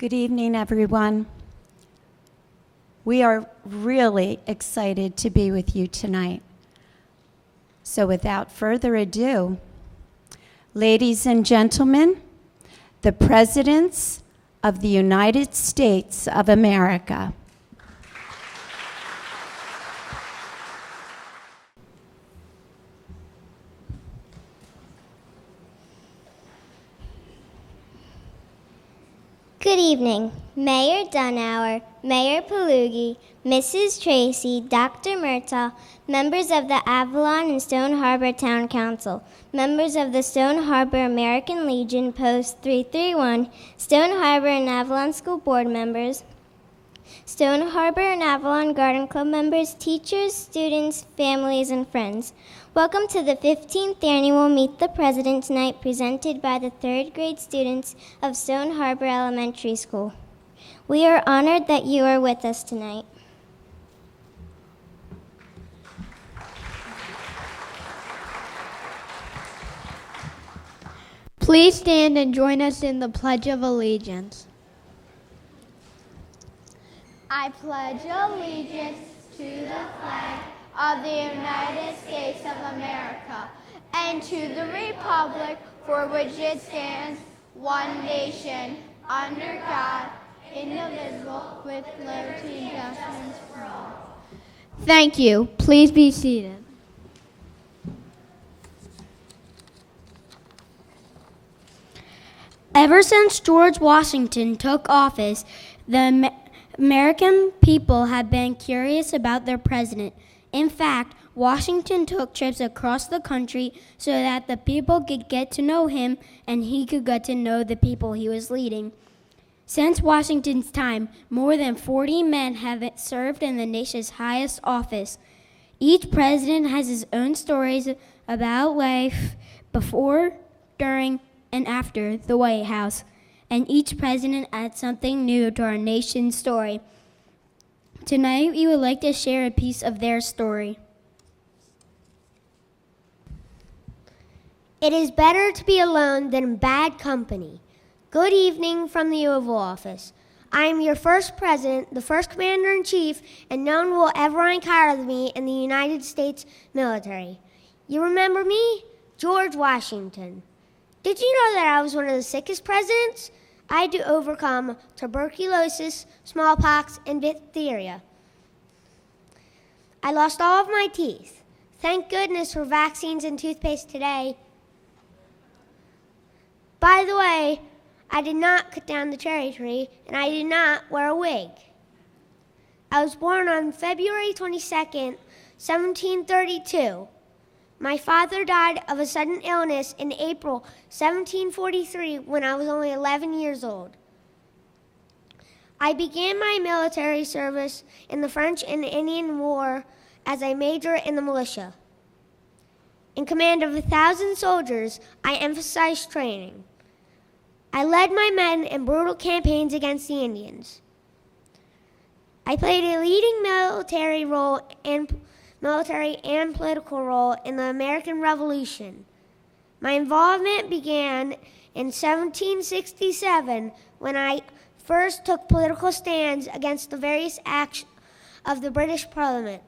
Good evening, everyone. We are really excited to be with you tonight. So without further ado, ladies and gentlemen, the Presidents of the United States of America. Good evening, Mayor Dunauer, Mayor Palugi, Mrs. Tracy, Dr. Murtaugh, members of the Avalon and Stone Harbor Town Council, members of the Stone Harbor American Legion Post 331, Stone Harbor and Avalon School Board members, Stone Harbor and Avalon Garden Club members, teachers, students, families, and friends. Welcome to the 15th annual Meet the President Night presented by the 3rd grade students of Stone Harbor Elementary School. We are honored that you are with us tonight. Please stand and join us in the Pledge of Allegiance. I pledge allegiance to the flag of the United States of America and to the republic for which it stands, one nation, under God, indivisible, with liberty and justice for all. Thank you. Please be seated. Ever since George Washington took office, the American people have been curious about their president. In fact, Washington took trips across the country so that the people could get to know him and he could get to know the people he was leading. Since Washington's time, more than 40 men have served in the nation's highest office. Each president has his own stories about life before, during, and after the White House, and each president adds something new to our nation's story. Tonight, we would like to share a piece of their story. It is better to be alone than in bad company. Good evening from the Oval Office. I am your first president, the first commander-in-chief, and no one will ever rank higher than me in the United States military. You remember me? George Washington. Did you know that I was one of the sickest presidents? I had to overcome tuberculosis, smallpox, and diphtheria. I lost all of my teeth. Thank goodness for vaccines and toothpaste today. By the way, I did not cut down the cherry tree, and I did not wear a wig. I was born on February 22nd, 1732. My father died of a sudden illness in April 1743 when I was only 11 years old. I began my military service in the French and Indian War as a major in the militia. In command of 1,000 soldiers, I emphasized training. I led my men in brutal campaigns against the Indians. I played a leading military and political role in the American Revolution. My involvement began in 1767 when I first took political stands against the various acts of the British Parliament.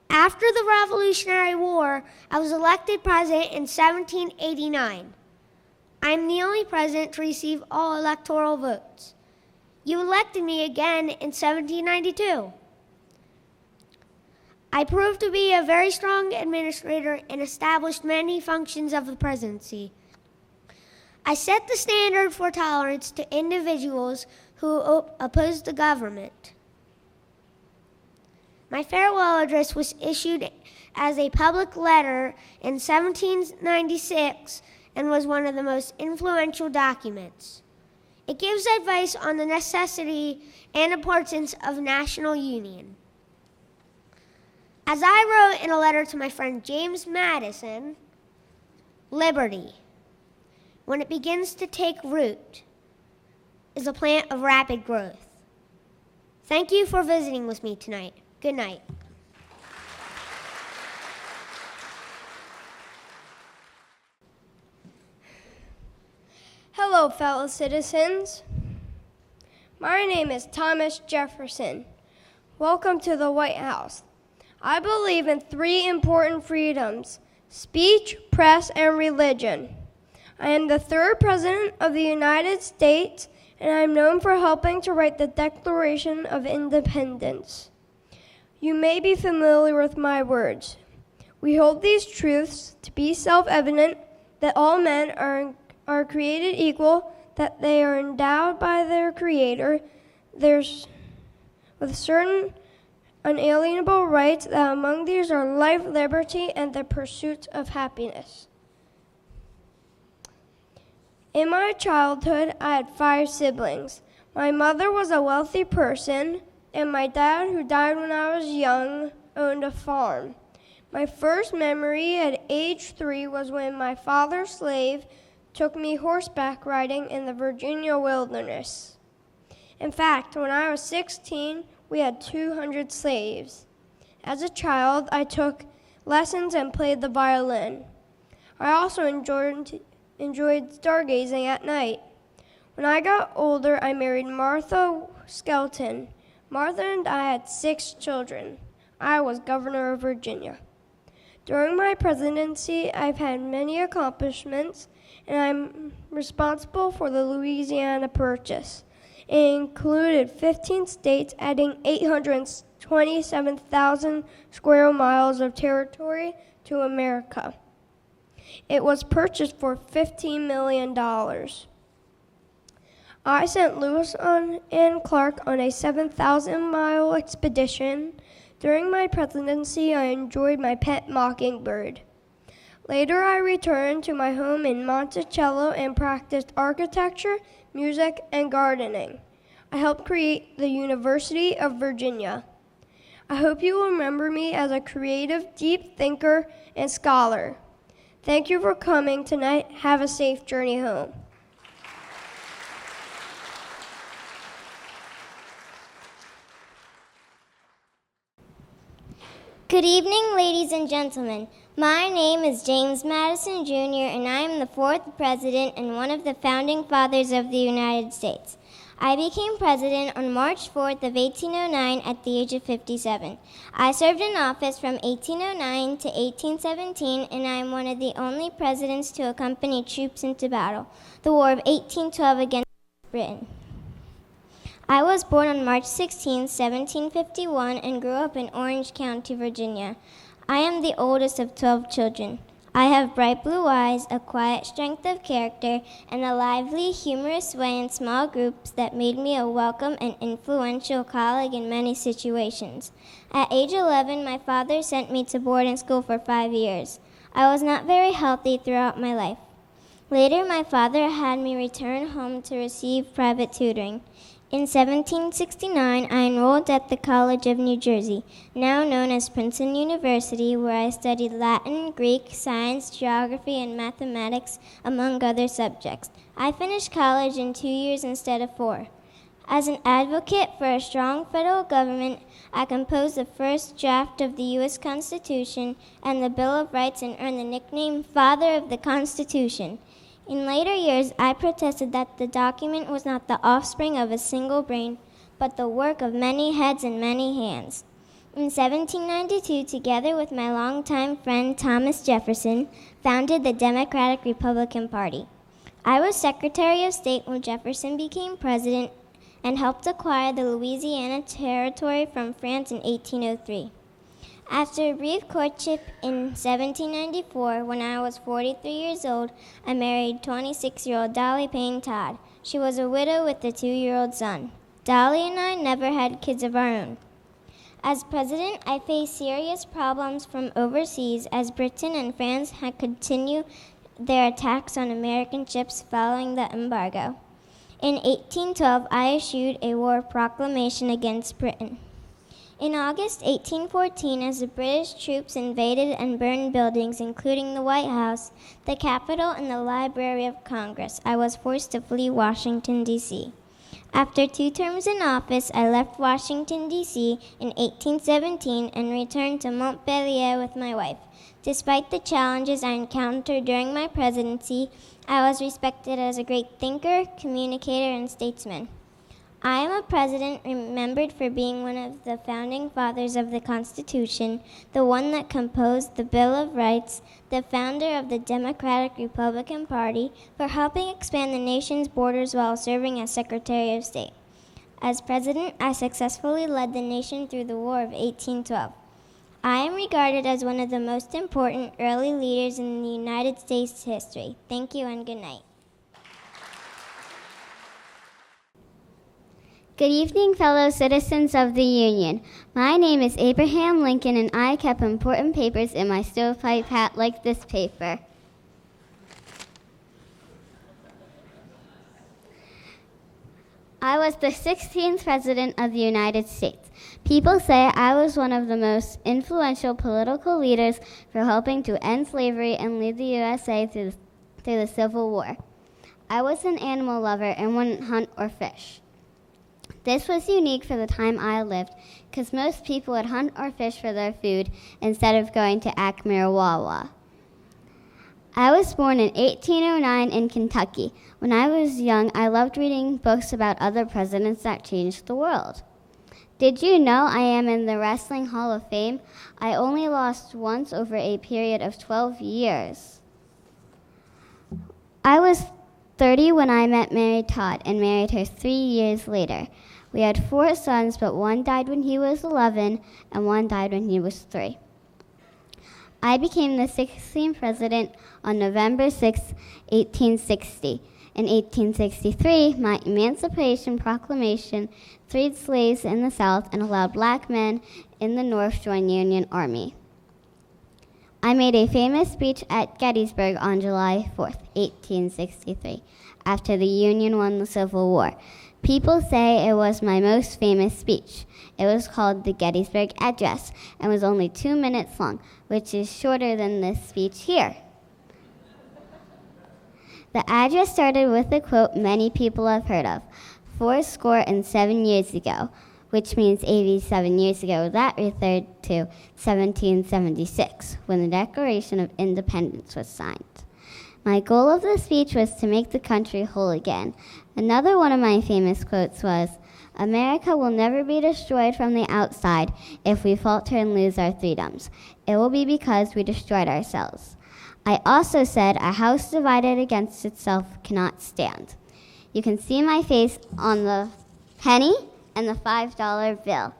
After the Revolutionary War, I was elected president in 1789. I am the only president to receive all electoral votes. You elected me again in 1792. I proved to be a very strong administrator and established many functions of the presidency. I set the standard for tolerance to individuals who oppose the government. My farewell address was issued as a public letter in 1796 and was one of the most influential documents. It gives advice on the necessity and importance of national union. As I wrote in a letter to my friend James Madison, liberty, when it begins to take root, is a plant of rapid growth. Thank you for visiting with me tonight. Good night. Hello, Hello, fellow citizens. My name is Thomas Jefferson. Welcome to the White House. I believe in 3 important freedoms: speech, press, and religion. I am the 3rd President of the United States, and I am known for helping to write the Declaration of Independence. You may be familiar with my words. We hold these truths to be self-evident, that all men are created equal, that they are endowed by their Creator with certain unalienable rights, that among these are life, liberty, and the pursuit of happiness. In my childhood, I had 5 siblings. My mother was a wealthy person, and my dad, who died when I was young, owned a farm. My first memory at age 3 was when my father's slave took me horseback riding in the Virginia wilderness. In fact, when I was 16, we had 200 slaves. As a child, I took lessons and played the violin. I also enjoyed stargazing at night. When I got older, I married Martha Skelton. Martha and I had 6 children. I was governor of Virginia. During my presidency, I've had many accomplishments, and I'm responsible for the Louisiana Purchase. It included 15 states, adding 827,000 square miles of territory to America. It was purchased for $15 million. I sent Lewis and Clark on a 7,000-mile expedition. During my presidency, I enjoyed my pet mockingbird. Later, I returned to my home in Monticello and practiced architecture, music, and gardening. I helped create the University of Virginia. I hope you will remember me as a creative, deep thinker and scholar. Thank you for coming tonight. Have a safe journey home. Good evening, ladies and gentlemen. My name is James Madison Jr., and I am the 4th President and one of the founding fathers of the United States. I became president on March 4th of 1809 at the age of 57. I served in office from 1809 to 1817, and I am one of the only presidents to accompany troops into battle, the War of 1812 against Britain. I was born on March 16, 1751, and grew up in Orange County, Virginia. I am the oldest of 12 children. I have bright blue eyes, a quiet strength of character, and a lively, humorous way in small groups that made me a welcome and influential colleague in many situations. At age 11, my father sent me to boarding school for 5 years. I was not very healthy throughout my life. Later, my father had me return home to receive private tutoring. In 1769, I enrolled at the College of New Jersey, now known as Princeton University, where I studied Latin, Greek, science, geography, and mathematics, among other subjects. I finished college in 2 years instead of 4. As an advocate for a strong federal government, I composed the first draft of the U.S. Constitution and the Bill of Rights and earned the nickname Father of the Constitution. In later years, I protested that the document was not the offspring of a single brain, but the work of many heads and many hands. In 1792, together with my longtime friend Thomas Jefferson, founded the Democratic Republican Party. I was Secretary of State when Jefferson became president and helped acquire the Louisiana Territory from France in 1803. After a brief courtship in 1794, when I was 43 years old, I married 26-year-old Dolly Payne Todd. She was a widow with a 2-year-old son. Dolly and I never had kids of our own. As president, I faced serious problems from overseas as Britain and France had continued their attacks on American ships following the embargo. In 1812, I issued a war proclamation against Britain. In August 1814, as the British troops invaded and burned buildings, including the White House, the Capitol, and the Library of Congress, I was forced to flee Washington, D.C. After 2 terms in office, I left Washington, D.C. in 1817 and returned to Montpelier with my wife. Despite the challenges I encountered during my presidency, I was respected as a great thinker, communicator, and statesman. I am a president remembered for being one of the founding fathers of the Constitution, the one that composed the Bill of Rights, the founder of the Democratic Republican Party, for helping expand the nation's borders while serving as Secretary of State. As president, I successfully led the nation through the War of 1812. I am regarded as one of the most important early leaders in the United States history. Thank you and good night. Good evening, fellow citizens of the Union. My name is Abraham Lincoln, and I kept important papers in my stovepipe hat like this paper. I was the 16th President of the United States. People say I was one of the most influential political leaders for helping to end slavery and lead the USA through the Civil War. I was an animal lover and wouldn't hunt or fish. This was unique for the time I lived, because most people would hunt or fish for their food instead of going to Acme or Wawa. I was born in 1809 in Kentucky. When I was young, I loved reading books about other presidents that changed the world. Did you know I am in the Wrestling Hall of Fame? I only lost once over a period of 12 years. I was 30 when I met Mary Todd and married her 3 years later. We had 4 sons, but one died when he was 11 and one died when he was 3. I became the 16th president on November 6, 1860. In 1863, my Emancipation Proclamation freed slaves in the South and allowed black men in the North to join the Union Army. I made a famous speech at Gettysburg on July 4, 1863, after the Union won the Civil War. People say it was my most famous speech. It was called the Gettysburg Address and was only 2 minutes long, which is shorter than this speech here. The address started with a quote many people have heard of, 7 years ago, which means 87 years ago. That referred to 1776, when the Declaration of Independence was signed. My goal of the speech was to make the country whole again. Another one of my famous quotes was, "America will never be destroyed from the outside if we falter and lose our freedoms. It will be because we destroyed ourselves." I also said, "A house divided against itself cannot stand." You can see my face on the penny and the $5 bill.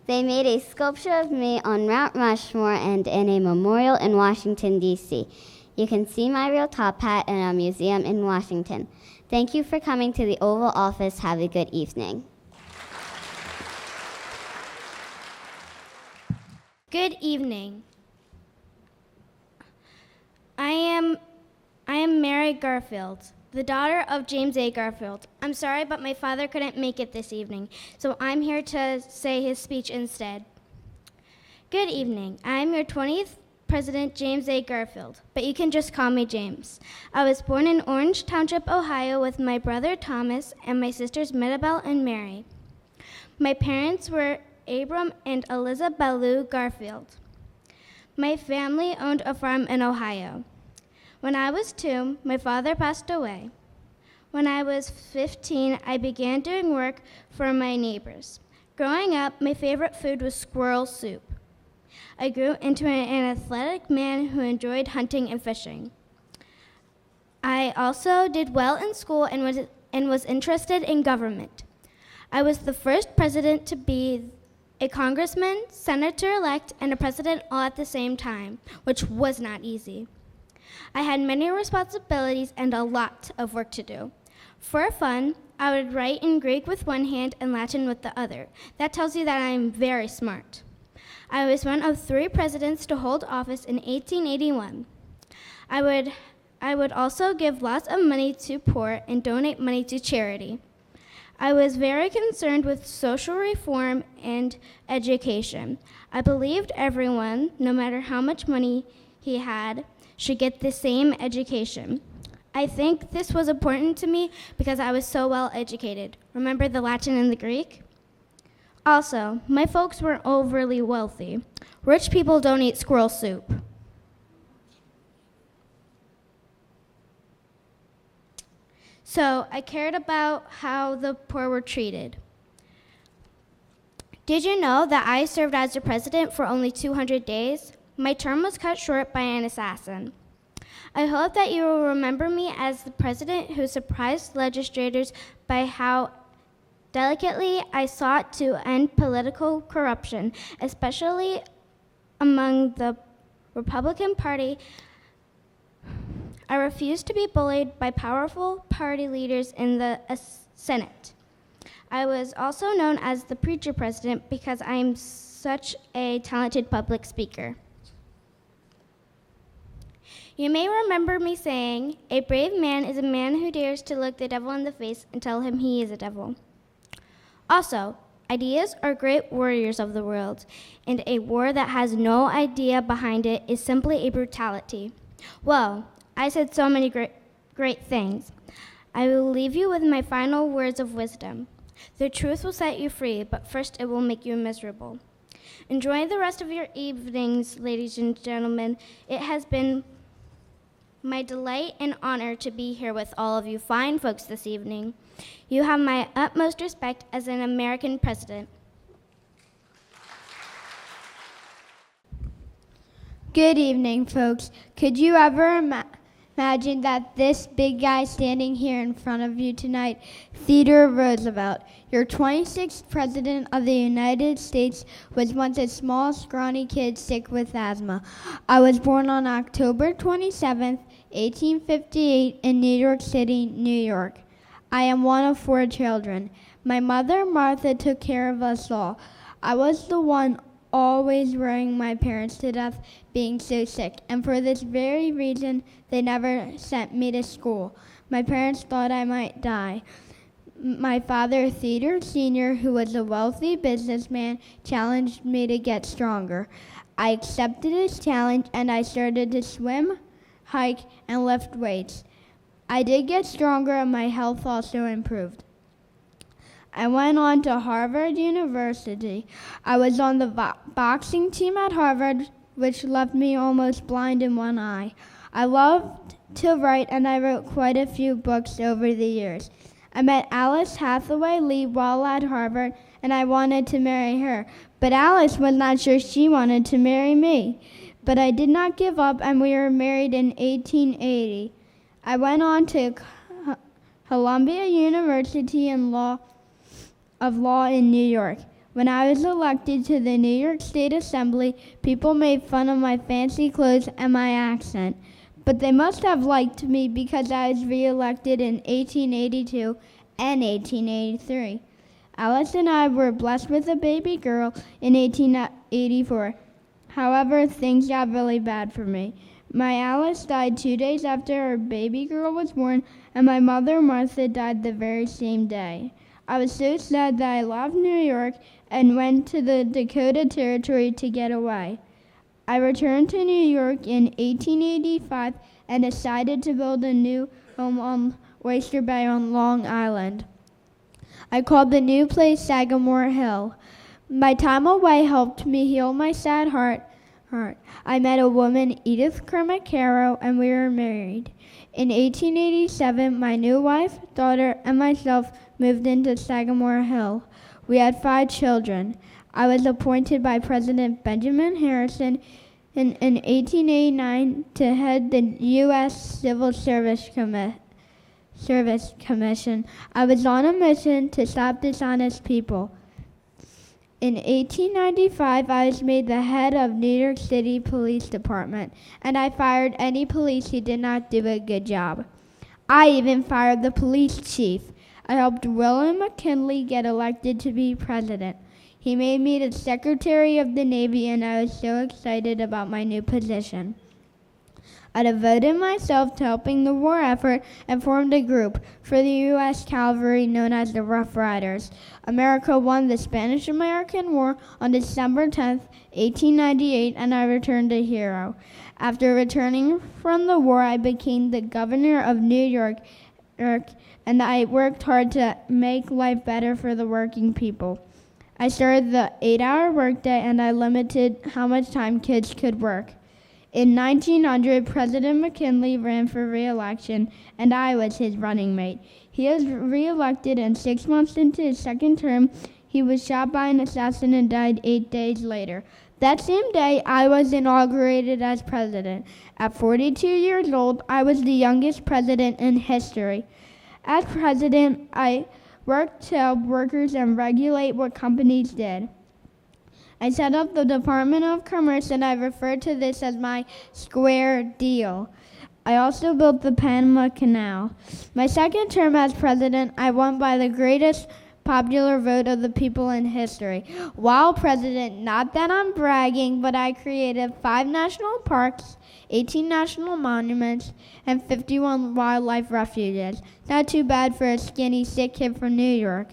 They made a sculpture of me on Mount Rushmore and in a memorial in Washington, D.C. You can see my real top hat in a museum in Washington. Thank you for coming to the Oval Office. Have a good evening. Good evening. I am Mary Garfield, the daughter of James A. Garfield. I'm sorry, but my father couldn't make it this evening, so I'm here to say his speech instead. Good evening. I'm your 20th President, James A. Garfield, but you can just call me James. I was born in Orange Township, Ohio, with my brother Thomas and my sisters Mirabelle and Mary. My parents were Abram and Eliza Ballou Garfield. My family owned a farm in Ohio. When I was 2, my father passed away. When I was 15, I began doing work for my neighbors. Growing up, my favorite food was squirrel soup. I grew into an athletic man who enjoyed hunting and fishing. I also did well in school and was interested in government. I was the first president to be a congressman, senator-elect, and a president all at the same time, which was not easy. I had many responsibilities and a lot of work to do. For fun, I would write in Greek with one hand and Latin with the other. That tells you that I am very smart. I was one of 3 presidents to hold office in 1881. I would also give lots of money to poor and donate money to charity. I was very concerned with social reform and education. I believed everyone, no matter how much money he had, should get the same education. I think this was important to me because I was so well educated. Remember the Latin and the Greek? Also, my folks were overly wealthy. Rich people don't eat squirrel soup. So I cared about how the poor were treated. Did you know that I served as the president for only 200 days? My term was cut short by an assassin. I hope that you will remember me as the president who surprised legislators by how delicately I sought to end political corruption, especially among the Republican Party. I refused to be bullied by powerful party leaders in the Senate. I was also known as the preacher president because I am such a talented public speaker. You may remember me saying, "A brave man is a man who dares to look the devil in the face and tell him he is a devil." Also, ideas are great warriors of the world, and a war that has no idea behind it is simply a brutality. Well, I said so many great things. I will leave you with my final words of wisdom. The truth will set you free, but first it will make you miserable. Enjoy the rest of your evenings, ladies and gentlemen. It has been my delight and honor to be here with all of you fine folks this evening. You have my utmost respect as an American president. Good evening, folks. Could you ever imagine that this big guy standing here in front of you tonight, Theodore Roosevelt, your 26th president of the United States, was once a small, scrawny kid sick with asthma. I was born on October 27th, 1858 in New York City, New York. I am one of 4 children. My mother, Martha, took care of us all. I was the one always worrying my parents to death being so sick, and for this very reason, they never sent me to school. My parents thought I might die. My father, Theodore Sr., who was a wealthy businessman, challenged me to get stronger. I accepted his challenge, and I started to swim, hike, and lift weights. I did get stronger, and my health also improved. I went on to Harvard University. I was on the boxing team at Harvard, which left me almost blind in one eye. I loved to write, and I wrote quite a few books over the years. I met Alice Hathaway Lee while at Harvard, and I wanted to marry her. But Alice was not sure she wanted to marry me. But I did not give up, and we were married in 1880. I went on to Columbia University in Law in New York. When I was elected to the New York State Assembly, people made fun of my fancy clothes and my accent. But they must have liked me because I was reelected in 1882 and 1883. Alice and I were blessed with a baby girl in 1884. However, things got really bad for me. My Alice died 2 days after our baby girl was born, and my mother, Martha, died the very same day. I was so sad that I left New York and went to the Dakota Territory to get away. I returned to New York in 1885 and decided to build a new home on Oyster Bay on Long Island. I called the new place Sagamore Hill. My time away helped me heal my sad heart. I met a woman, Edith Kermit Caro, and we were married. In 1887, my new wife, daughter, and myself moved into Sagamore Hill. We had 5 children. I was appointed by President Benjamin Harrison in 1889 to head the U.S. Civil Service Commission. I was on a mission to stop dishonest people. In 1895, I was made the head of New York City Police Department, and I fired any police who did not do a good job. I even fired the police chief. I helped William McKinley get elected to be president. He made me the Secretary of the Navy, and I was so excited about my new position. I devoted myself to helping the war effort and formed a group for the U.S. Cavalry known as the Rough Riders. America won the Spanish-American War on December 10, 1898, and I returned a hero. After returning from the war, I became the governor of New York, and I worked hard to make life better for the working people. I started the 8-hour workday, and I limited how much time kids could work. In 1900, President McKinley ran for re-election, and I was his running mate. He was re-elected, and 6 months into his second term, he was shot by an assassin and died 8 days later. That same day, I was inaugurated as president. At 42 years old, I was the youngest president in history. As president, I worked to help workers and regulate what companies did. I set up the Department of Commerce, and I refer to this as my square deal. I also built the Panama Canal. My second term as president, I won by the greatest popular vote of the people in history. While president, not that I'm bragging, but I created 5 national parks, 18 national monuments, and 51 wildlife refuges. Not too bad for a skinny, sick kid from New York.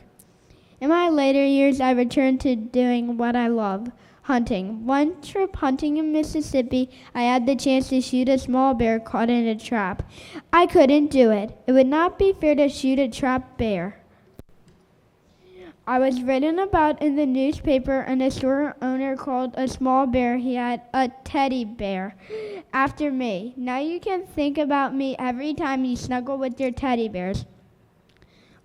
In my later years, I returned to doing what I love, hunting. One trip hunting in Mississippi, I had the chance to shoot a small bear caught in a trap. I couldn't do it. It would not be fair to shoot a trapped bear. I was written about in the newspaper, and the store owner called a small bear he had a teddy bear after me. Now you can think about me every time you snuggle with your teddy bears.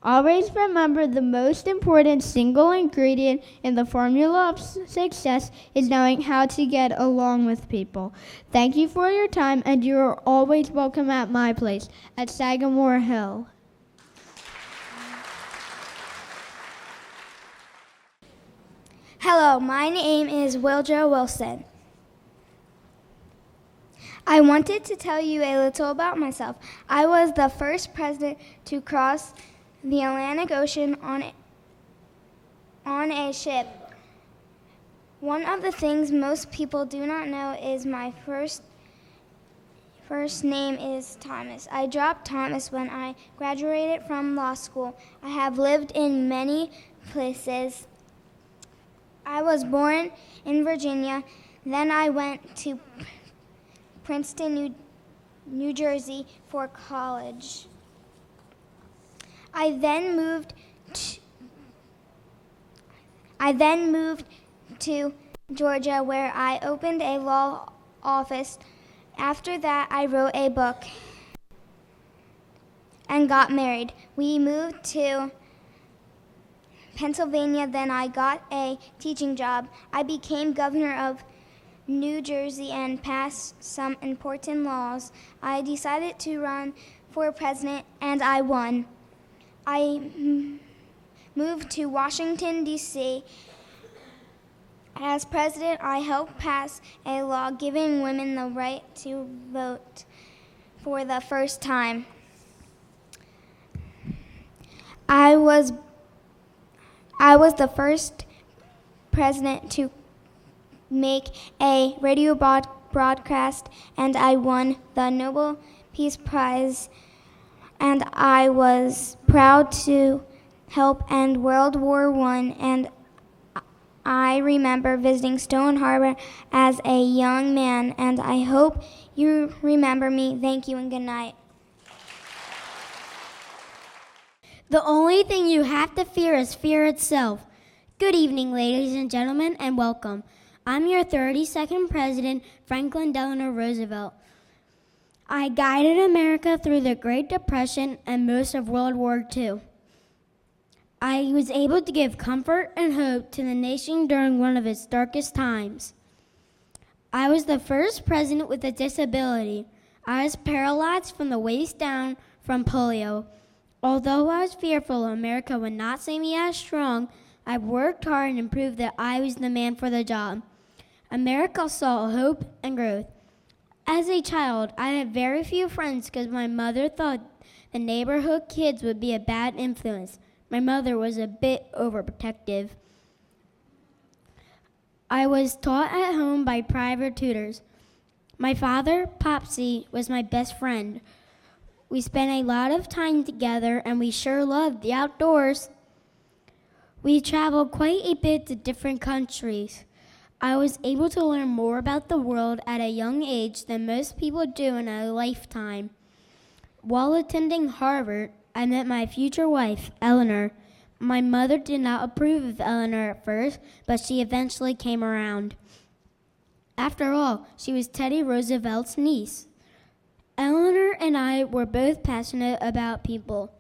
Always remember, the most important single ingredient in the formula of success is knowing how to get along with people. Thank you for your time, and you are always welcome at my place at Sagamore Hill. Hello, my name is Wiljo Wilson. I wanted to tell you a little about myself. I was the first president to cross the Atlantic Ocean on a ship. One of the things most people do not know is my first name is Thomas. I dropped Thomas when I graduated from law school. I have lived in many places. I was born in Virginia, then I went to Princeton, New Jersey for college. I then moved to Georgia, where I opened a law office. After that, I wrote a book and got married. We moved to Pennsylvania, then I got a teaching job. I became governor of New Jersey and passed some important laws. I decided to run for president, and I won. I moved to Washington, D.C. As president, I helped pass a law giving women the right to vote for the first time. I was the first president to make a radio broadcast, and I won the Nobel Peace Prize, and I was proud to help end World War I, and I remember visiting Stone Harbor as a young man, and I hope you remember me. Thank you and good night. The only thing you have to fear is fear itself. Good evening, ladies and gentlemen, and welcome. I'm your 32nd president, Franklin Delano Roosevelt. I guided America through the Great Depression and most of World War II. I was able to give comfort and hope to the nation during one of its darkest times. I was the first president with a disability. I was paralyzed from the waist down from polio. Although I was fearful America would not see me as strong, I worked hard and proved that I was the man for the job. America saw hope and growth. As a child, I had very few friends because my mother thought the neighborhood kids would be a bad influence. My mother was a bit overprotective. I was taught at home by private tutors. My father, Popsy, was my best friend. We spent a lot of time together, and we sure loved the outdoors. We traveled quite a bit to different countries. I was able to learn more about the world at a young age than most people do in a lifetime. While attending Harvard, I met my future wife, Eleanor. My mother did not approve of Eleanor at first, but she eventually came around. After all, she was Teddy Roosevelt's niece. Eleanor and I were both passionate about people.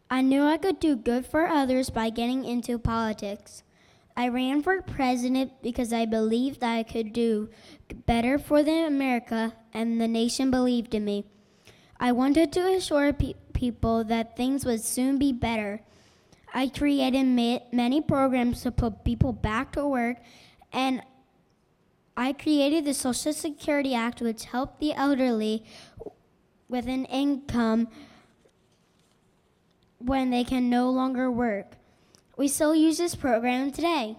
I knew I could do good for others by getting into politics. I ran for president because I believed that I could do better for America, and the nation believed in me. I wanted to assure people that things would soon be better. I created many programs to put people back to work, and I created the Social Security Act, which helped the elderly with an income when they can no longer work. We still use this program today.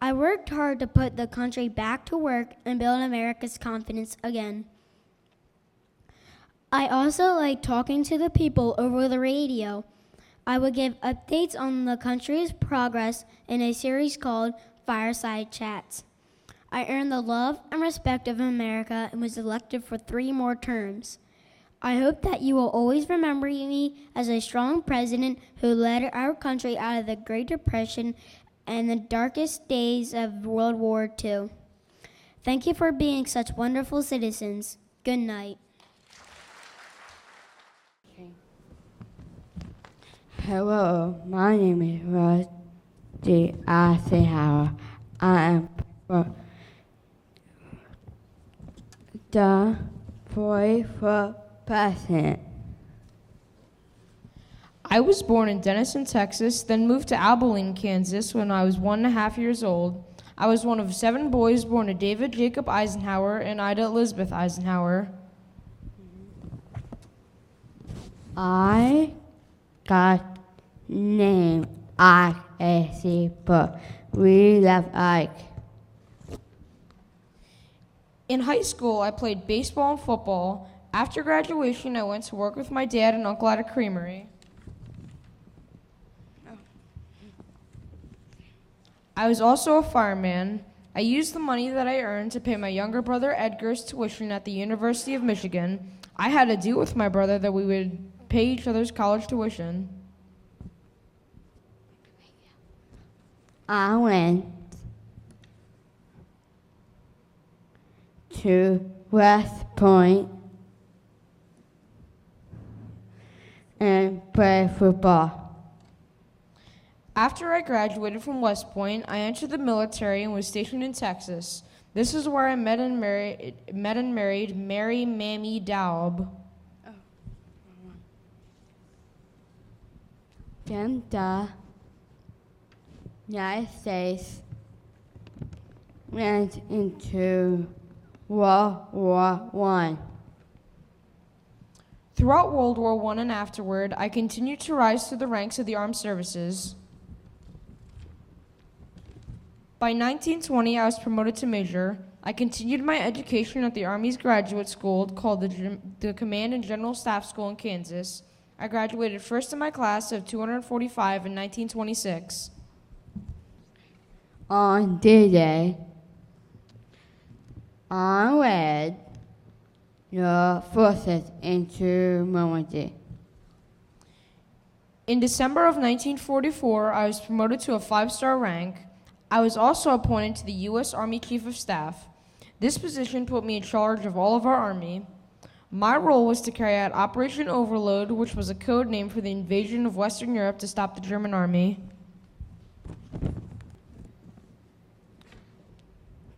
I worked hard to put the country back to work and build America's confidence again. I also like talking to the people over the radio. I would give updates on the country's progress in a series called Fireside Chats. I earned the love and respect of America and was elected for 3 more terms. I hope that you will always remember me as a strong president who led our country out of the Great Depression and the darkest days of World War II. Thank you for being such wonderful citizens. Good night. Hello, my name is Rusty Eisenhower. I am the boy for president. I was born in Denison, Texas, then moved to Avalon, Kansas when I was 1.5 years old. I was one of 7 boys born to David Jacob Eisenhower and Ida Elizabeth Eisenhower. I got named Ike AC, but we love Ike. In high school, I played baseball and football. After graduation, I went to work with my dad and uncle at a creamery. I was also a fireman. I used the money that I earned to pay my younger brother Edgar's tuition at the University of Michigan. I had a deal with my brother that we would pay each other's college tuition. I went to West Point and played football. After I graduated from West Point, I entered the military and was stationed in Texas. This is where I met and married Mary Mammy Daub. Then the United States went into World War I. Throughout World War I and afterward, I continued to rise through the ranks of the armed services. By 1920, I was promoted to major. I continued my education at the Army's graduate school called the Command and General Staff School in Kansas. I graduated first in my class of 245 in 1926. On D-Day, I led the forces into Normandy. In December of 1944, I was promoted to a 5-star rank. I was also appointed to the U.S. Army Chief of Staff. This position put me in charge of all of our Army. My role was to carry out Operation Overload, which was a code name for the invasion of Western Europe to stop the German Army.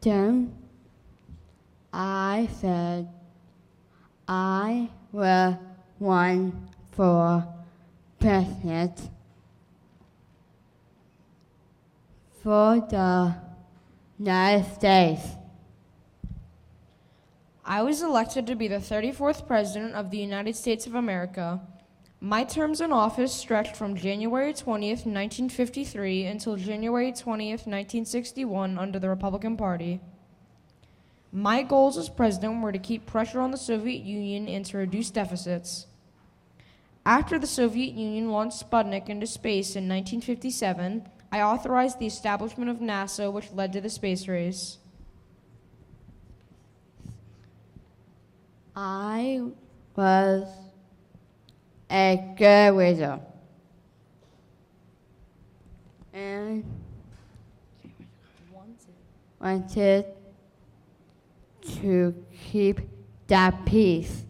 Then I said I will run for president for the United States. I was elected to be the 34th President of the United States of America. My terms in office stretched from January 20th, 1953 until January 20th, 1961 under the Republican Party. My goals as president were to keep pressure on the Soviet Union and to reduce deficits. After the Soviet Union launched Sputnik into space in 1957, I authorized the establishment of NASA, which led to the space race. I was a good leader. And wanted to keep that peace.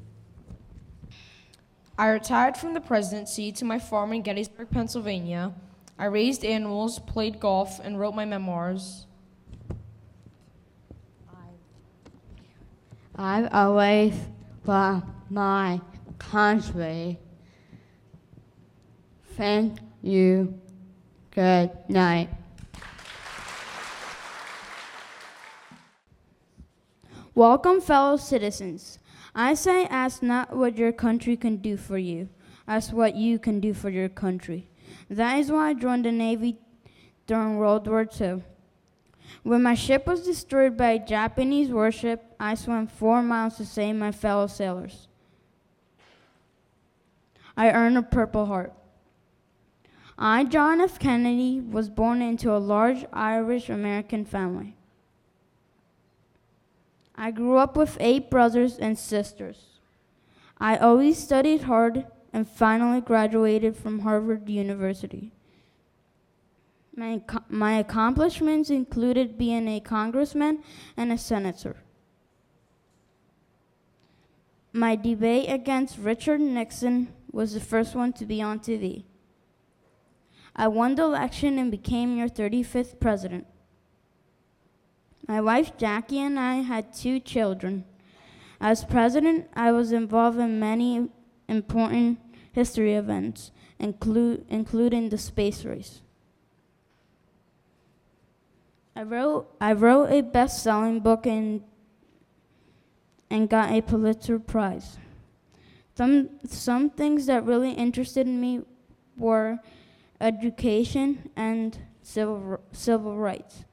I retired from the presidency to my farm in Gettysburg, Pennsylvania. I raised animals, played golf, and wrote my memoirs. I've always loved my country. Thank you. Good night. Welcome, fellow citizens. I say ask not what your country can do for you, ask what you can do for your country. That is why I joined the Navy during World War II. When my ship was destroyed by a Japanese warship, I swam 4 miles to save my fellow sailors. I earned a Purple Heart. I, John F. Kennedy, was born into a large Irish-American family. I grew up with 8 brothers and sisters. I always studied hard and finally graduated from Harvard University. My accomplishments included being a congressman and a senator. My debate against Richard Nixon was the first one to be on TV. I won the election and became your 35th president. My wife Jackie and I had 2 children. As president, I was involved in many important history events, including the space race. I wrote a best-selling book and got a Pulitzer Prize. Some things that really interested me were education and civil rights.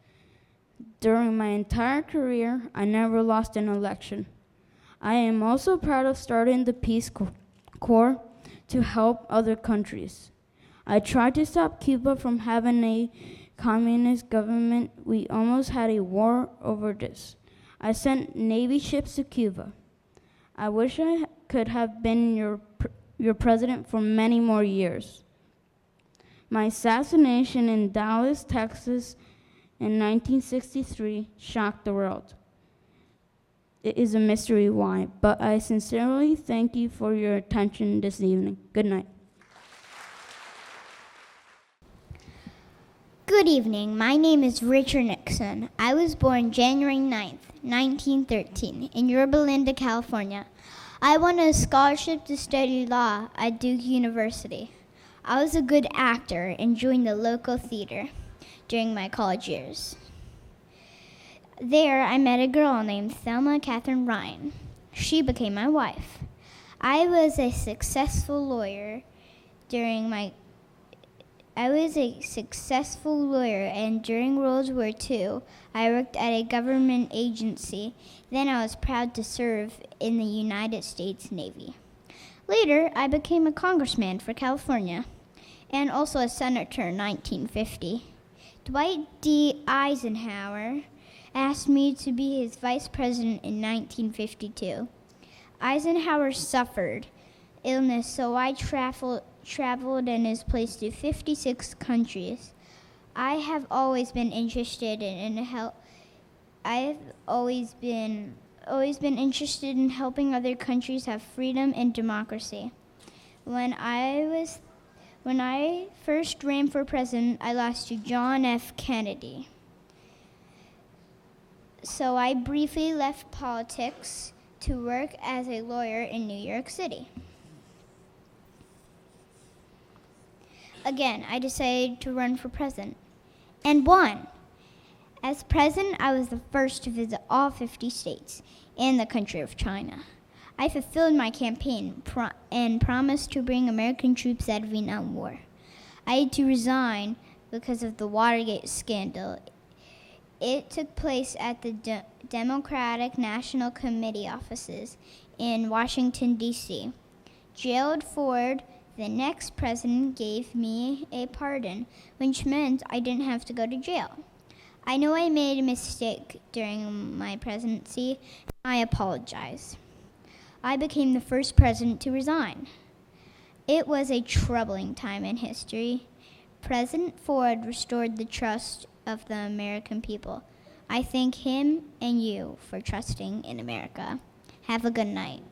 During my entire career, I never lost an election. I am also proud of starting the Peace Corps to help other countries. I tried to stop Cuba from having a communist government. We almost had a war over this. I sent Navy ships to Cuba. I wish I could have been your president for many more years. My assassination in Dallas, Texas in 1963 shocked the world. It is a mystery why, but I sincerely thank you for your attention this evening. Good night. Good evening. My name is Richard Nixon. I was born January 9th, 1913, in Yorba Linda, California. I won a scholarship to study law at Duke University. I was a good actor and joined the local theater during my college years. There, I met a girl named Thelma Catherine Ryan. She became my wife. I was a successful lawyer and during World War II, I worked at a government agency. Then I was proud to serve in the United States Navy. Later, I became a congressman for California and also a senator in 1950. Dwight D. Eisenhower asked me to be his vice president in 1952. Eisenhower suffered illness, so I traveled in his place to 56 countries. I have always been interested in helping other countries have freedom and democracy. When I first ran for president, I lost to John F. Kennedy. So I briefly left politics to work as a lawyer in New York City. Again, I decided to run for president and won. As president, I was the first to visit all 50 states and the country of China. I fulfilled my campaign and promised to bring American troops out of Vietnam War. I had to resign because of the Watergate scandal. It took place at the Democratic National Committee offices in Washington, D.C. Gerald Ford, the next president, gave me a pardon, which meant I didn't have to go to jail. I know I made a mistake during my presidency. I apologize. I became the first president to resign. It was a troubling time in history. President Ford restored the trust of the American people. I thank him and you for trusting in America. Have a good night.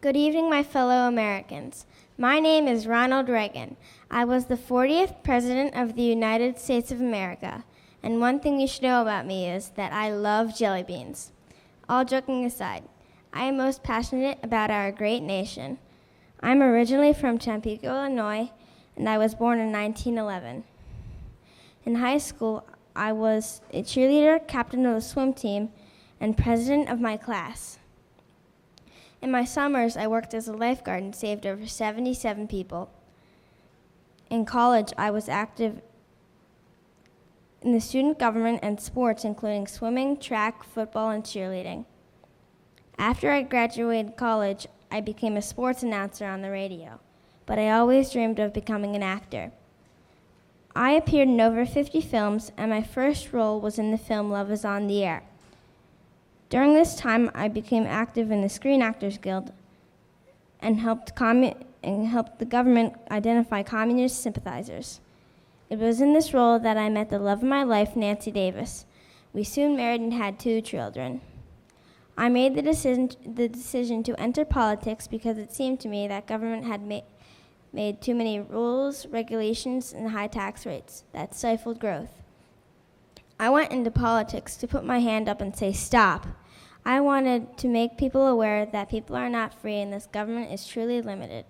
Good evening, my fellow Americans. My name is Ronald Reagan. I was the 40th President of the United States of America. And one thing you should know about me is that I love jelly beans. All joking aside, I am most passionate about our great nation. I'm originally from Tampico, Illinois, and I was born in 1911. In high school, I was a cheerleader, captain of the swim team, and president of my class. In my summers, I worked as a lifeguard and saved over 77 people. In college, I was active in the student government and sports, including swimming, track, football, and cheerleading. After I graduated college, I became a sports announcer on the radio, but I always dreamed of becoming an actor. I appeared in over 50 films, and my first role was in the film Love Is on the Air. During this time, I became active in the Screen Actors Guild and helped the government identify communist sympathizers. It was in this role that I met the love of my life, Nancy Davis. We soon married and had 2 children. I made the decision to enter politics because it seemed to me that government had made too many rules, regulations, and high tax rates that stifled growth. I went into politics to put my hand up and say, stop. I wanted to make people aware that people are not free and this government is truly limited.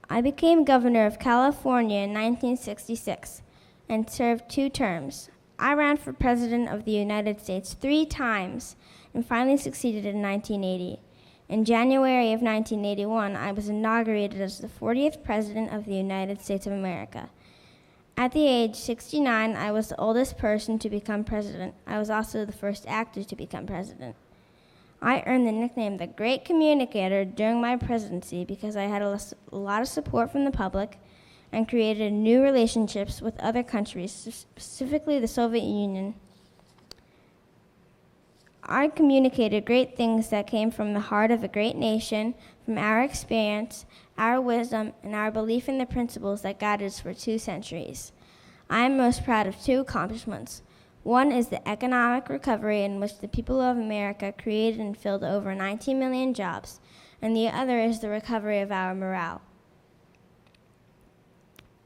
I became governor of California in 1966 and served 2 terms. I ran for president of the United States 3 times and finally succeeded in 1980. In January of 1981, I was inaugurated as the 40th president of the United States of America. At the age 69, I was the oldest person to become president. I was also the first actor to become president. I earned the nickname the Great Communicator during my presidency because I had a lot of support from the public and created new relationships with other countries, specifically the Soviet Union. I communicated great things that came from the heart of a great nation, from our experience, our wisdom, and our belief in the principles that guided us for 2 centuries. I am most proud of 2 accomplishments. One is the economic recovery in which the people of America created and filled over 19 million jobs, and the other is the recovery of our morale.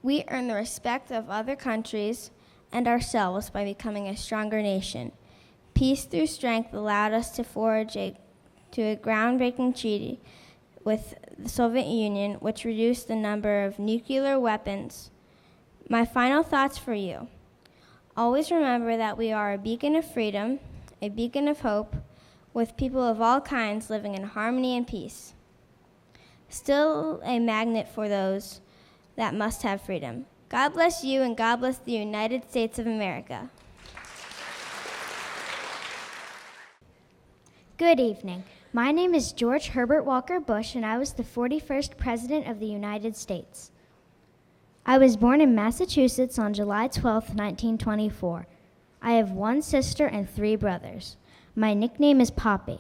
We earn the respect of other countries and ourselves by becoming a stronger nation. Peace through strength allowed us to forge a groundbreaking treaty with the Soviet Union, which reduced the number of nuclear weapons. My final thoughts for you. Always remember that we are a beacon of freedom, a beacon of hope, with people of all kinds living in harmony and peace. Still a magnet for those that must have freedom. God bless you, and God bless the United States of America. Good evening. My name is George Herbert Walker Bush, and I was the 41st President of the United States. I was born in Massachusetts on July 12, 1924. I have 1 sister and 3 brothers. My nickname is Poppy.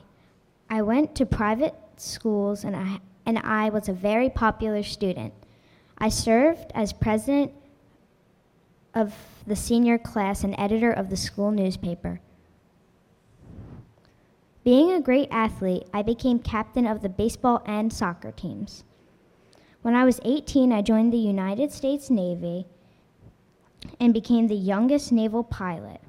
I went to private schools, and I was a very popular student. I served as president of the senior class and editor of the school newspaper. Being a great athlete, I became captain of the baseball and soccer teams. When I was 18, I joined the United States Navy and became the youngest naval pilot.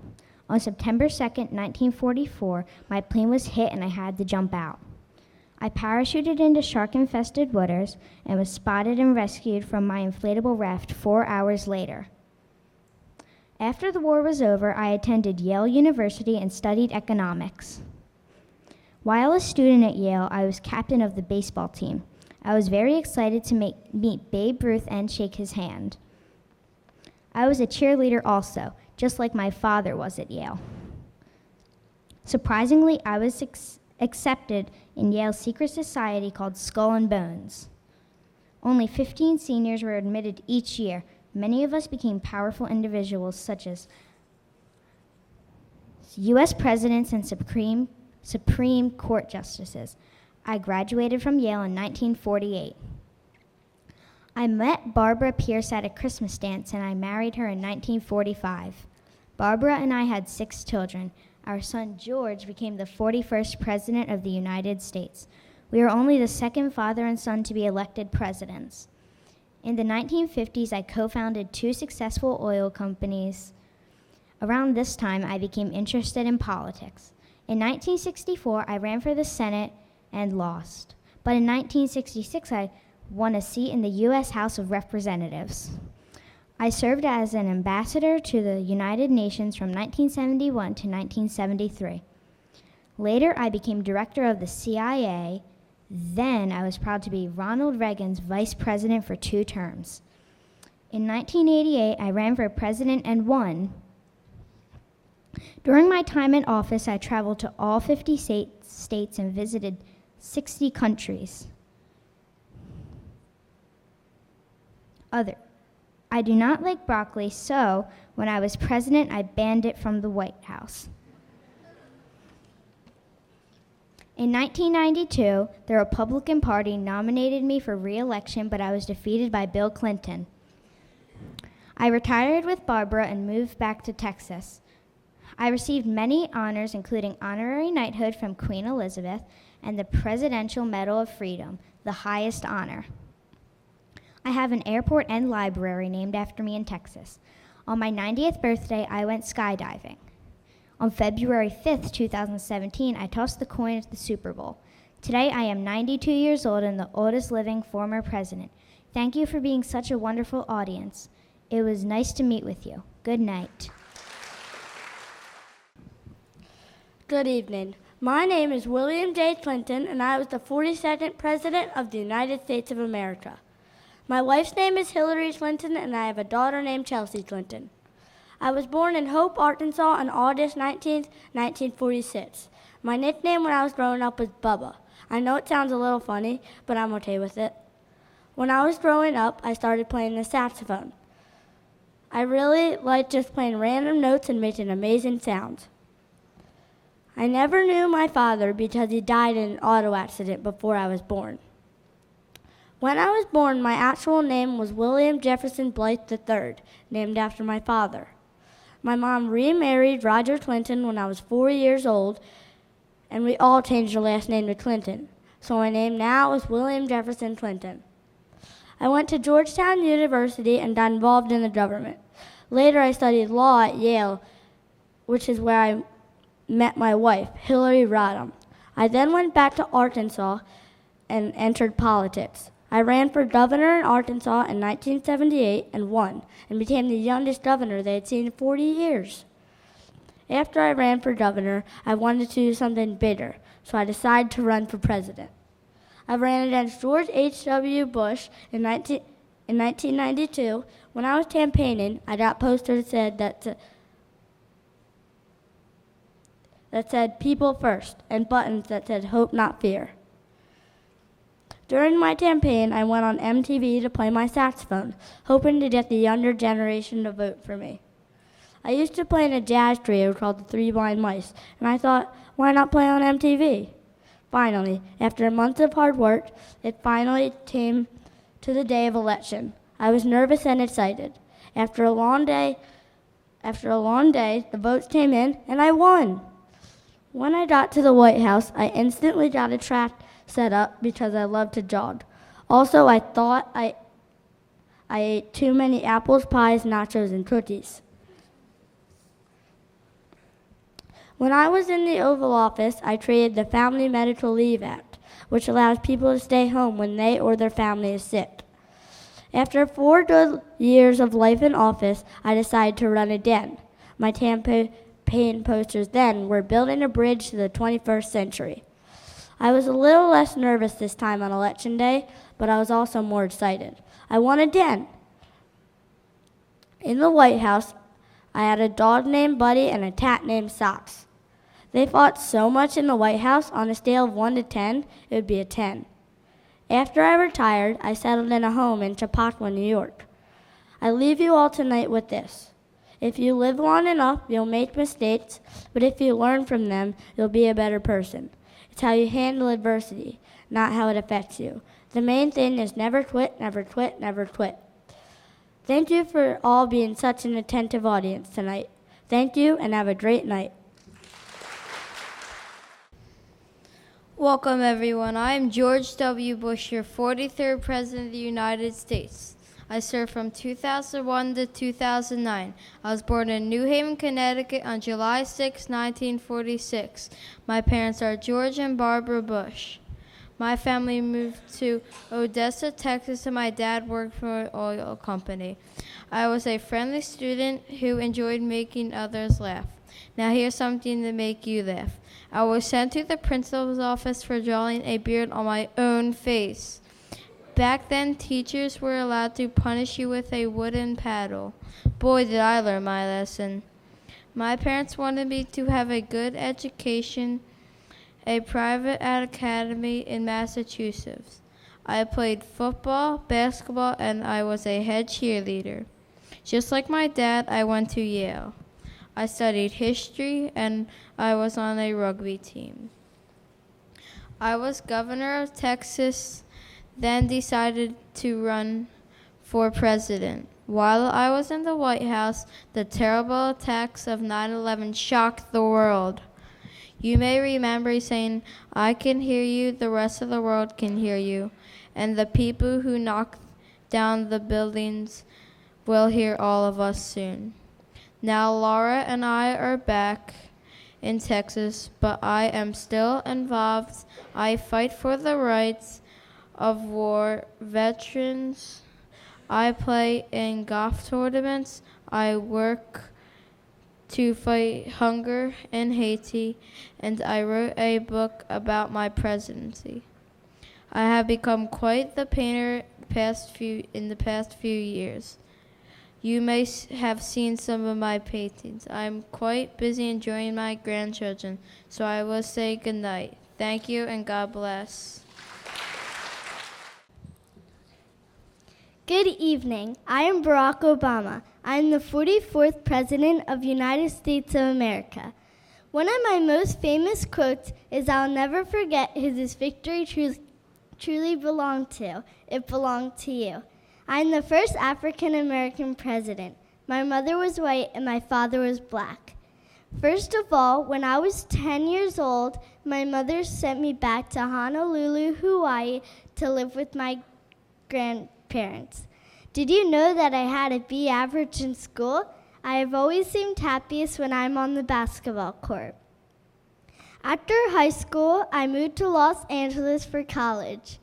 On September 2nd, 1944, my plane was hit and I had to jump out. I parachuted into shark-infested waters and was spotted and rescued from my inflatable raft 4 hours later. After the war was over, I attended Yale University and studied economics. While a student at Yale, I was captain of the baseball team. I was very excited to meet Babe Ruth and shake his hand. I was a cheerleader also, just like my father was at Yale. Surprisingly, I was accepted in Yale's secret society called Skull and Bones. Only 15 seniors were admitted each year. Many of us became powerful individuals such as U.S. presidents and Supreme Court justices. I graduated from Yale in 1948. I met Barbara Pierce at a Christmas dance and I married her in 1945. Barbara and I had 6 children. Our son George became the 41st President of the United States. We were only the second father and son to be elected presidents. In the 1950s, I co-founded 2 successful oil companies. Around this time, I became interested in politics. In 1964, I ran for the Senate and lost. But in 1966, I won a seat in the U.S. House of Representatives. I served as an ambassador to the United Nations from 1971 to 1973. Later, I became director of the CIA. Then, I was proud to be Ronald Reagan's vice president for 2 terms. In 1988, I ran for president and won. During my time in office, I traveled to all 50 states and visited 60 countries. I do not like broccoli, so when I was president, I banned it from the White House. In 1992, the Republican Party nominated me for re-election, but I was defeated by Bill Clinton. I retired with Barbara and moved back to Texas. I received many honors, including honorary knighthood from Queen Elizabeth and the Presidential Medal of Freedom, the highest honor. I have an airport and library named after me in Texas. On my 90th birthday, I went skydiving. On February 5th, 2017, I tossed the coin at the Super Bowl. Today, I am 92 years old and the oldest living former president. Thank you for being such a wonderful audience. It was nice to meet with you. Good night. Good evening. My name is William J. Clinton, and I was the 42nd President of the United States of America. My wife's name is Hillary Clinton, and I have a daughter named Chelsea Clinton. I was born in Hope, Arkansas on August 19, 1946. My nickname when I was growing up was Bubba. I know it sounds a little funny, but I'm okay with it. When I was growing up, I started playing the saxophone. I really liked just playing random notes and making amazing sounds. I never knew my father because he died in an auto accident before I was born. When I was born, my actual name was William Jefferson Blythe III, named after my father. My mom remarried Roger Clinton when I was 4 years old, and we all changed our last name to Clinton. So my name now is William Jefferson Clinton. I went to Georgetown University and got involved in the government. Later, I studied law at Yale, which is where I met my wife, Hillary Rodham. I then went back to Arkansas and entered politics. I ran for governor in Arkansas in 1978 and won, and became the youngest governor they had seen in 40 years. After I ran for governor, I wanted to do something bigger, so I decided to run for president. I ran against George H.W. Bush in 1992. When I was campaigning, I got posters that said people first, and buttons that said hope not fear. During my campaign, I went on MTV to play my saxophone, hoping to get the younger generation to vote for me. I used to play in a jazz trio called the Three Blind Mice, and I thought, why not play on MTV? Finally, after a month of hard work, it finally came to the day of election. I was nervous and excited. After a long day, the votes came in, and I won. When I got to the White House, I instantly got a track set up because I love to jog. Also, I thought I ate too many apples, pies, nachos, and cookies. When I was in the Oval Office, I created the Family Medical Leave Act, which allows people to stay home when they or their family is sick. After 4 good years of life in office, I decided to run again. My campaign posters then were building a bridge to the 21st century. I was a little less nervous this time on Election Day, but I was also more excited. I won again. In the White House, I had a dog named Buddy and a cat named Socks. They fought so much in the White House, on a scale of 1 to 10, it would be a 10. After I retired, I settled in a home in Chappaqua, New York. I leave you all tonight with this. If you live long enough, you'll make mistakes, but if you learn from them, you'll be a better person. It's how you handle adversity, not how it affects you. The main thing is never quit, never quit, never quit. Thank you for all being such an attentive audience tonight. Thank you and have a great night. Welcome, everyone. I am George W. Bush, your 43rd President of the United States. I served from 2001 to 2009. I was born in New Haven, Connecticut on July 6, 1946. My parents are George and Barbara Bush. My family moved to Odessa, Texas, and my dad worked for an oil company. I was a friendly student who enjoyed making others laugh. Now here's something to make you laugh. I was sent to the principal's office for drawing a beard on my own face. Back then, teachers were allowed to punish you with a wooden paddle. Boy, did I learn my lesson. My parents wanted me to have a good education, a private academy in Massachusetts. I played football, basketball, and I was a head cheerleader. Just like my dad, I went to Yale. I studied history, and I was on a rugby team. I was governor of Texas, then decided to run for president. While I was in the White House, the terrible attacks of 9/11 shocked the world. You may remember saying, "I can hear you, the rest of the world can hear you," and the people who knocked down the buildings will hear all of us soon. Now Laura and I are back in Texas, but I am still involved. I fight for the rights of war veterans. I play in golf tournaments. I work to fight hunger in Haiti, and I wrote a book about my presidency. I have become quite the painter in the past few years. You may have seen some of my paintings. I'm quite busy enjoying my grandchildren, so I will say good night. Thank you and God bless. Good evening. I am Barack Obama. I am the 44th President of the United States of America. One of my most famous quotes is, "I'll never forget who this victory truly belonged to. It belonged to you." I am the first African American president. My mother was white and my father was black. First of all, when I was 10 years old, my mother sent me back to Honolulu, Hawaii to live with my grandparents. Did you know that I had a B average in school? I have always seemed happiest when I'm on the basketball court. After high school, I moved to Los Angeles for college.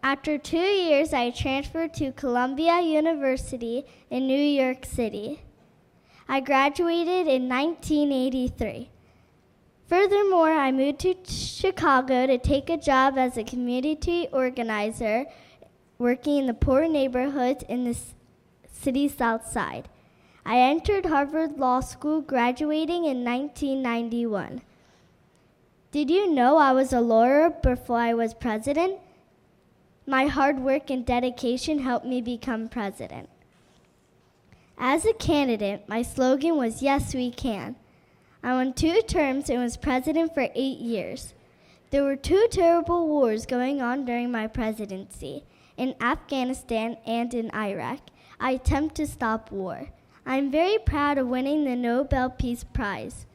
After 2 years, I transferred to Columbia University in New York City. I graduated in 1983. Furthermore, I moved to Chicago to take a job as a community organizer, working in the poor neighborhoods in the city's South Side. I entered Harvard Law School, graduating in 1991. Did you know I was a lawyer before I was president? My hard work and dedication helped me become president. As a candidate, my slogan was, "Yes, we can." I won 2 terms and was president for 8 years. There were 2 terrible wars going on during my presidency, in Afghanistan and in Iraq. I attempt to stop war. I am very proud of winning the Nobel Peace Prize.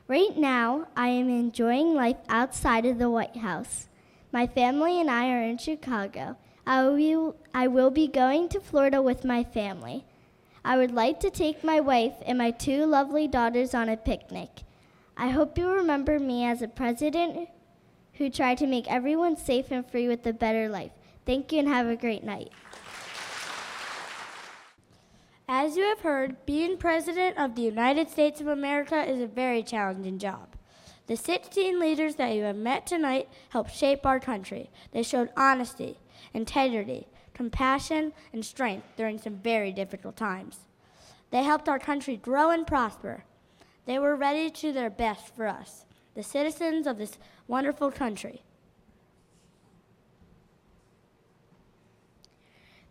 Right now, I am enjoying life outside of the White House. My family and I are in Chicago. I will be going to Florida with my family. I would like to take my wife and my 2 lovely daughters on a picnic. I hope you remember me as a president who tried to make everyone safe and free with a better life. Thank you and have a great night. As you have heard, being President of the United States of America is a very challenging job. The 16 leaders that you have met tonight helped shape our country. They showed honesty, integrity, compassion, and strength during some very difficult times. They helped our country grow and prosper. They were ready to do their best for us, the citizens of this wonderful country.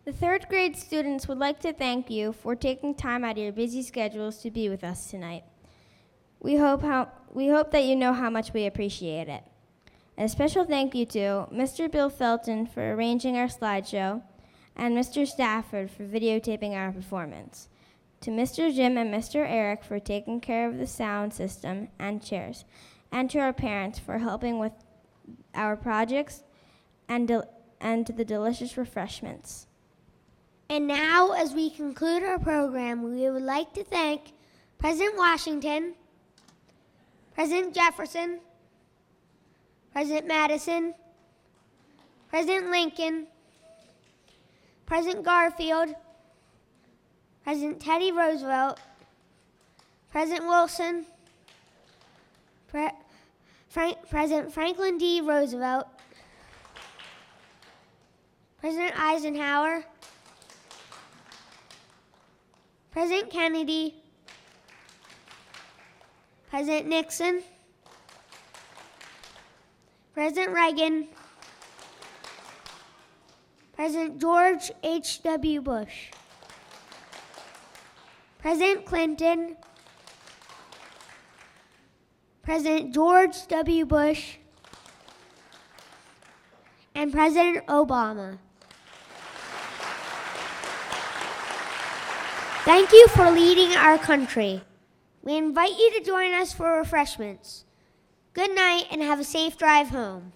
The 3rd grade students would like to thank you for taking time out of your busy schedules to be with us tonight. We hope that you know how much we appreciate it. A special thank you to Mr. Bill Felton for arranging our slideshow, and Mr. Stafford for videotaping our performance. To Mr. Jim and Mr. Eric for taking care of the sound system and chairs, and to our parents for helping with our projects and to the delicious refreshments. And now, as we conclude our program, we would like to thank President Washington, President Jefferson, President Madison, President Lincoln, President Garfield, President Teddy Roosevelt, President Wilson, President Franklin D. Roosevelt, President Eisenhower, President Kennedy, President Nixon, President Reagan, President George H.W. Bush, President Clinton, President George W. Bush, and President Obama. Thank you for leading our country. We invite you to join us for refreshments. Good night and have a safe drive home.